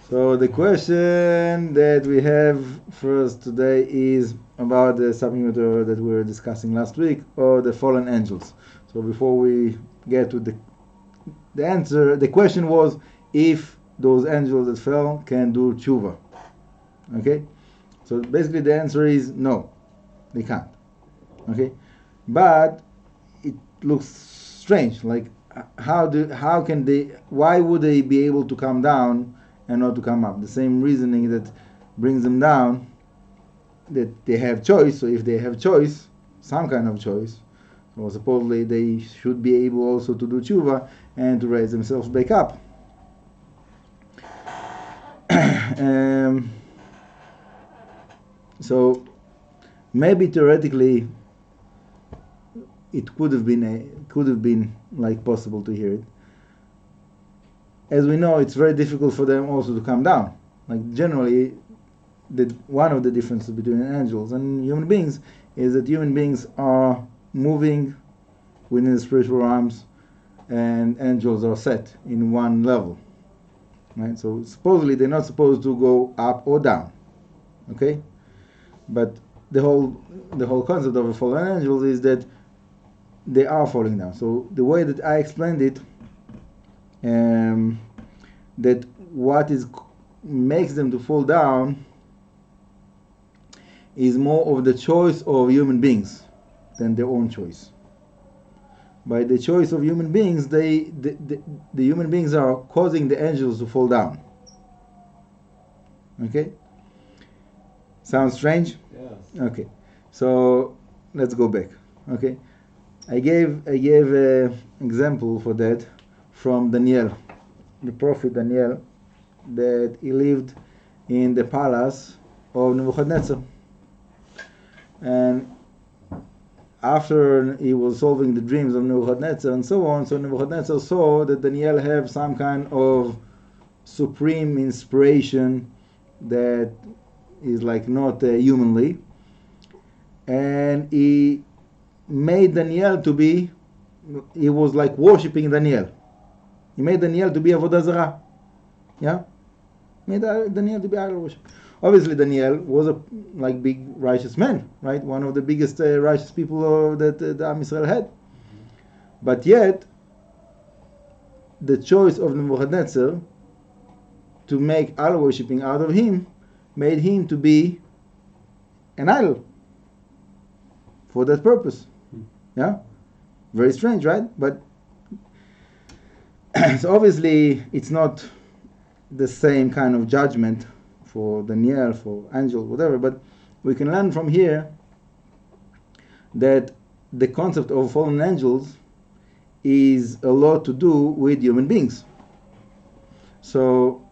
So the question that we have first today is about the subject matter that we were discussing last week, or the fallen angels. So before we get to the answer, the question was if those angels that fell can do tshuva. Okay? So basically the answer is no, they can't. Okay? But it looks strange, like why would they be able to come down and not to come up? The same reasoning that brings them down, that they have choice. So if they have choice, some kind of choice, so supposedly they should be able also to do tshuva and to raise themselves back up. So maybe theoretically it could have been like possible to hear it. As we know, it's very difficult for them also to come down. Like generally, one of the differences between angels and human beings is that human beings are moving within the spiritual realms, and angels are set in one level. Right? So supposedly they're not supposed to go up or down. Okay? But the whole concept of a fallen angel is that they are falling down. So the way that I explained it, that what makes them to fall down is more of the choice of human beings than their own choice. By the choice of human beings, the human beings are causing the angels to fall down. Okay? Sounds strange? Yes. Okay. So let's go back. Okay. I gave an example for that from Daniel, the prophet Daniel, that he lived in the palace of Nebuchadnezzar. And after he was solving the dreams of Nebuchadnezzar and so on, so Nebuchadnezzar saw that Daniel have some kind of supreme inspiration that is like not humanly, and he made Daniel to be, he was like worshipping Daniel. He made Daniel to be Avodah Zarah. Yeah? Made Daniel to be idol worship. Obviously Daniel was a like big righteous man, right? One of the biggest righteous people that the Am Yisrael had. But yet, the choice of Nebuchadnezzar to make idol worshipping out of him made him to be an idol for that purpose. Yeah? Very strange, right? But so obviously it's not the same kind of judgment for Daniel, for angel, whatever, but we can learn from here that the concept of fallen angels is a lot to do with human beings. So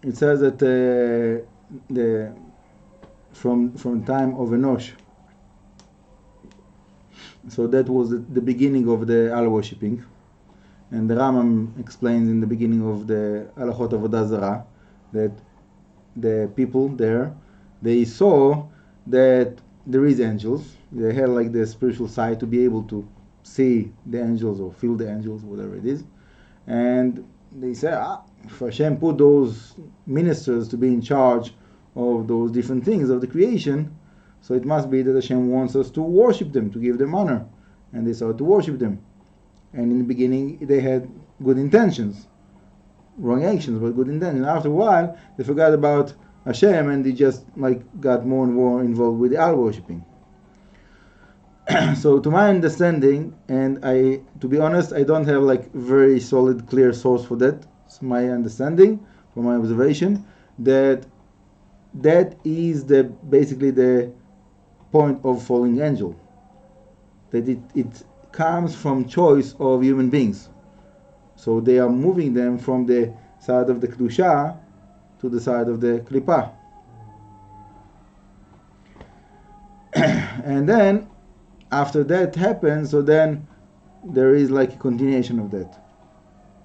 it says that from time of Enosh, so that was the beginning of the idol worshipping, and the Rambam explains in the beginning of the Halachot Avodah Zarah that the people there, they saw that there is angels. They had like the spiritual sight to be able to see the angels or feel the angels, whatever it is, and they said, if Hashem put those ministers to be in charge of those different things of the creation, so it must be that Hashem wants us to worship them, to give them honor. And they started to worship them. And in the beginning, they had good intentions. Wrong actions, but good intentions. After a while, they forgot about Hashem and they just like got more and more involved with the idol worshipping. So to my understanding, and to be honest, I don't have like very solid, clear source for that. It's my understanding, from my observation, that is basically the point of falling angel. That it comes from choice of human beings. So they are moving them from the side of the Kedusha to the side of the Klippah. And then, after that happens, so then there is like a continuation of that.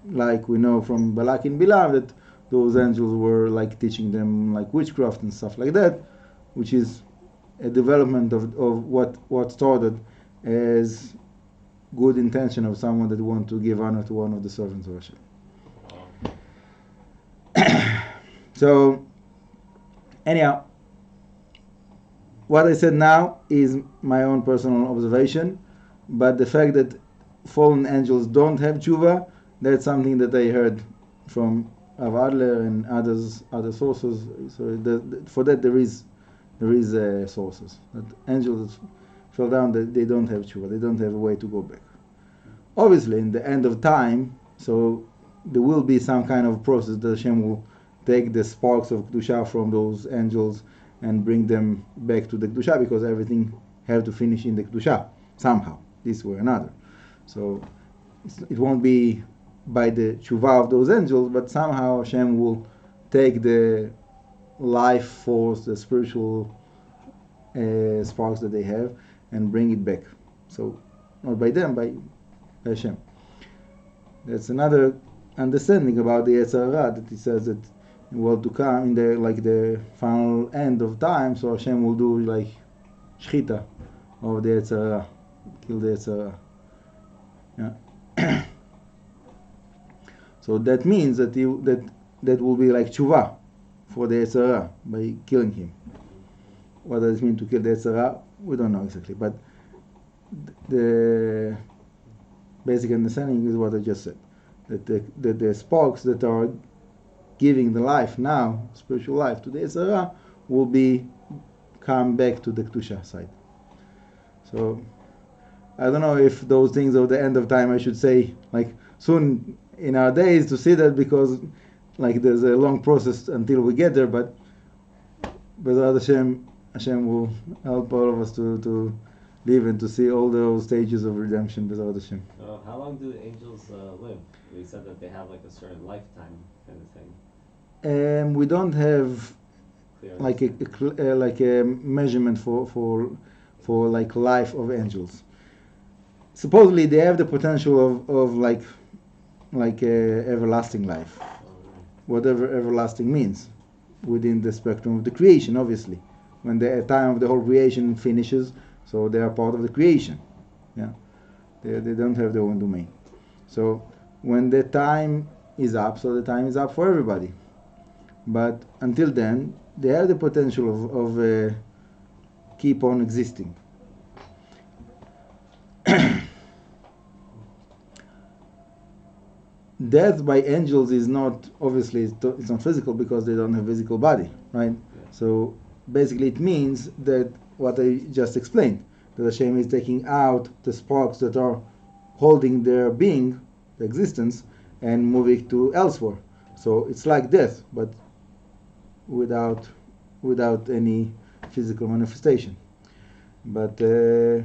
Like we know from Balak and Bilam that those angels were like teaching them like witchcraft and stuff like that, which is a development of what started as good intention of someone that want to give honor to one of the servants of Hashem. So, anyhow, what I said now is my own personal observation, but the fact that fallen angels don't have tshuva, that's something that I heard from Rav Adler and other sources. So for that there is sources that angels fell down, that they don't have tshuva, they don't have a way to go back. Obviously, in the end of time, so there will be some kind of process that Hashem will take the sparks of Kedusha from those angels and bring them back to the Kedusha, because everything have to finish in the Kedusha somehow, this way or another. So it won't be by the tshuva of those angels, but somehow Hashem will take the life force, the spiritual sparks that they have, and bring it back. So not by them, by Hashem. That's another understanding about the Yetzer Hara, that he says that in the world to come, in the final end of time, so Hashem will do like shchita of the Yetzer Hara, kill the Yetzer Hara. Yeah. So that means that that will be like tshuva for the Yetzer Hara by killing him. What does it mean to kill the Yetzer Hara? We don't know exactly, but the basic understanding is what I just said, that the sparks that are giving the life now, spiritual life, to the Yetzer Hara will come back to the Kedusha side. So I don't know if those things of the end of time I should say like soon in our days to see that, because like there's a long process until we get there, but Hashem will help all of us to live and to see all those stages of redemption. Hashem. So how long do angels live? We said that they have like a certain lifetime kind of thing. We don't have Clear like a measurement for like life of angels. Supposedly they have the potential of like everlasting life, whatever everlasting means, within the spectrum of the creation. Obviously, when the time of the whole creation finishes, so they are part of the creation. Yeah, they don't have their own domain. So when the time is up, so the time is up for everybody. But until then, they have the potential of keep on existing. Death by angels is not, obviously it's not physical, because they don't have physical body, right? Yeah. So basically it means that what I just explained, that Hashem is taking out the sparks that are holding their being, the existence, and moving to elsewhere. So it's like death, but without any physical manifestation. But the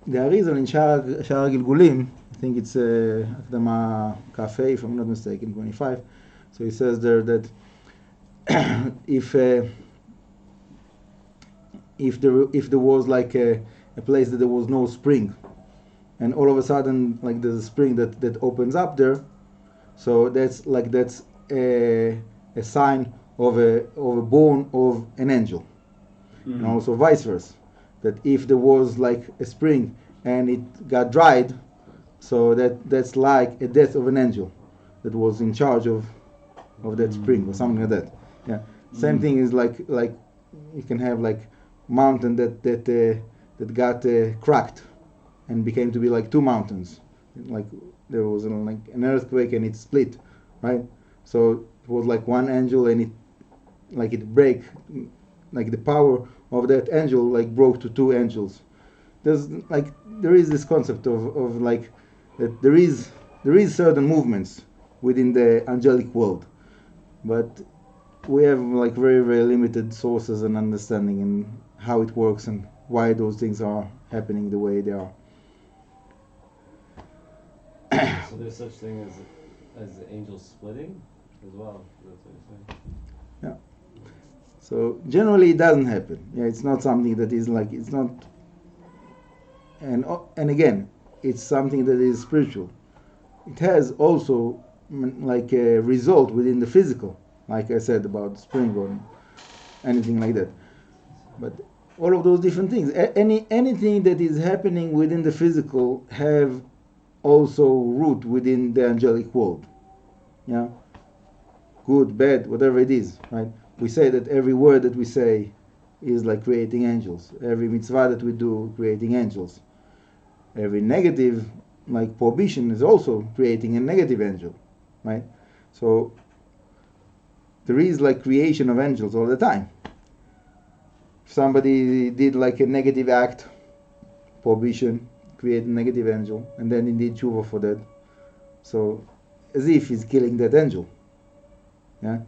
reason in Shar Gilgulim, I think it's Akdama Cafe, if I'm not mistaken, 25. So he says there that if there was like a place that there was no spring, and all of a sudden like there's a spring that opens up there, so that's a sign of a born of an angel. Mm-hmm. And also vice versa, that if there was like a spring and it got dried, so that's like a death of an angel that was in charge of that spring or something like that. Yeah. Same thing is like you can have like mountain that got cracked and became to be like two mountains. Like there was like an earthquake and it split, right? So it was like one angel and it break, like the power of that angel like broke to two angels. There is this concept of like that there is certain movements within the angelic world, but we have like very, very limited sources and understanding in how it works and why those things are happening the way they are. So there's such thing as angels splitting as well. That's what you're saying. Yeah. So generally it doesn't happen. Yeah, it's not something that is like, it's not, and again, it's something that is spiritual. It has also like a result within the physical, like I said about spring or anything like that. But all of those different things, anything that is happening within the physical have also root within the angelic world. Yeah. good, bad, whatever it is, right? We say that every word that we say is like creating angels. Every mitzvah that we do, creating angels. Every negative, like prohibition, is also creating a negative angel, right? So there is like creation of angels all the time. If somebody did like a negative act, prohibition, create a negative angel, and then he did Teshuva for that. So as if he's killing that angel. Yeah?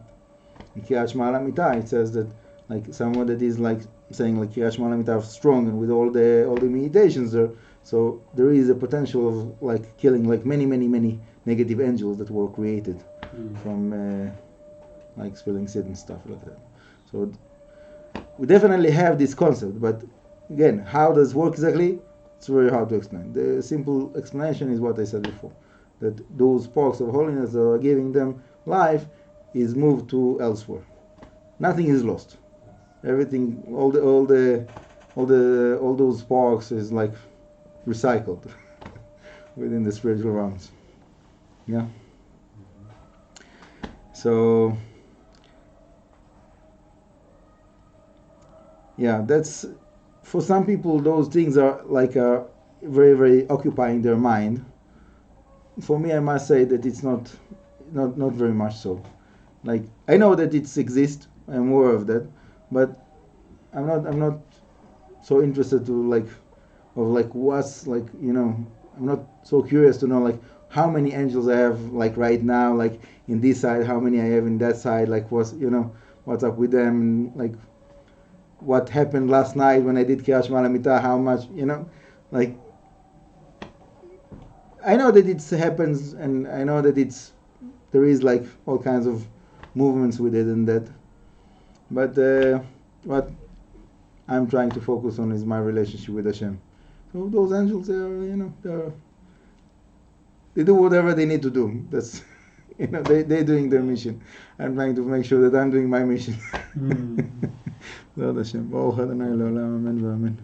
In Kiryat Shema Lamita it says that like someone that is like saying like Kiryat Shema Lamita strong and with all the meditations there, so there is a potential of like killing like many negative angels that were created from like spilling seed and stuff like that. So we definitely have this concept, but again, how does it work exactly? It's very hard to explain. The simple explanation is what I said before, that those sparks of holiness that are giving them life is moved to elsewhere. Nothing is lost. Everything, all those sparks is like recycled within the spiritual realms. Yeah. So yeah, that's for some people. Those things are like very occupying their mind. For me, I must say that it's not very much so. Like I know that it exists. I'm aware of that, but I'm not so interested to what's like, I'm not so curious to know like how many angels I have like right now, like in this side, how many I have in that side, like what's up with them, and like what happened last night when I did Kiryat Shema Lamita, how much, like I know that it happens, and I know that there is like all kinds of movements with it and that, but what I'm trying to focus on is my relationship with Hashem. So those angels, they do whatever they need to do. That's they're doing their mission. I'm trying to make sure that I'm doing my mission. Lord Hashem, Baruch Adonai Le'olam, Amen v'Amen.